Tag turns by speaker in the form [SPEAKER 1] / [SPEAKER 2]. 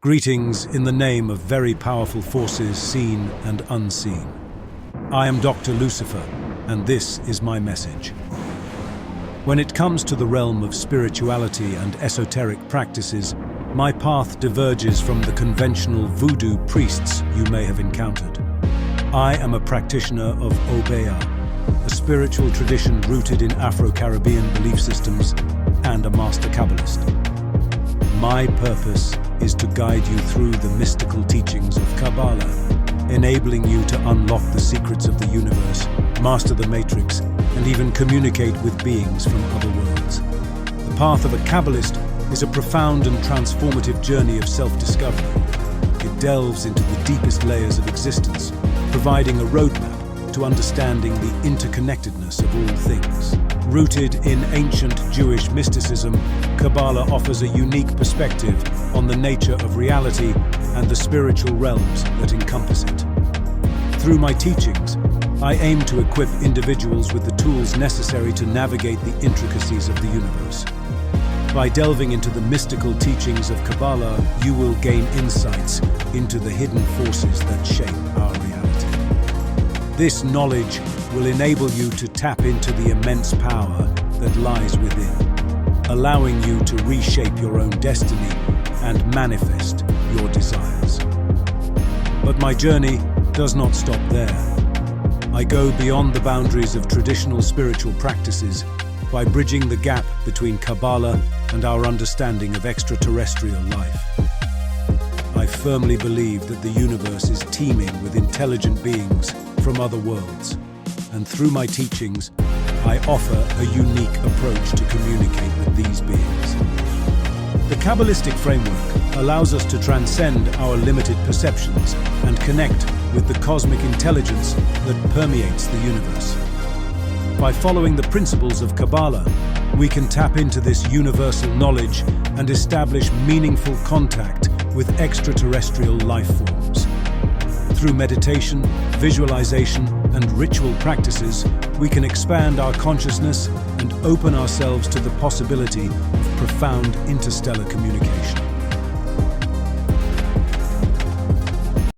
[SPEAKER 1] Greetings in the name of very powerful forces seen and unseen. I am Doktor Lucifer, and this is my message. When it comes to the realm of spirituality and esoteric practices, my path diverges from the conventional Voodoo Priests you may have encountered. I am a practitioner of Obeah, a spiritual tradition rooted in Afro-Caribbean belief systems, and a master Kabbalist. My purpose is to guide you through the mystical teachings of Kabbalah, enabling you to unlock the secrets of the universe, master the Matrix, and even communicate with beings from other worlds. The path of a Kabbalist is a profound and transformative journey of self-discovery. It delves into the deepest layers of existence, providing a roadmap to understanding the interconnectedness of all things. Rooted in ancient Jewish mysticism, Kabbalah offers a unique perspective on the nature of reality and the spiritual realms that encompass it. Through my teachings, I aim to equip individuals with the tools necessary to navigate the intricacies of the universe. By delving into the mystical teachings of Kabbalah, you will gain insights into the hidden forces that shape our reality. This knowledge will enable you to tap into the immense power that lies within, allowing you to reshape your own destiny and manifest your desires. But my journey does not stop there. I go beyond the boundaries of traditional spiritual practices by bridging the gap between Kabbalah and our understanding of extraterrestrial life. I firmly believe that the universe is teeming with intelligent beings from other worlds, and through my teachings, I offer a unique approach to communicate with these beings. The Kabbalistic framework allows us to transcend our limited perceptions and connect with the cosmic intelligence that permeates the universe. By following the principles of Kabbalah, we can tap into this universal knowledge and establish meaningful contact with extraterrestrial life forms. Through meditation, visualization, and ritual practices, we can expand our consciousness and open ourselves to the possibility of profound interstellar communication.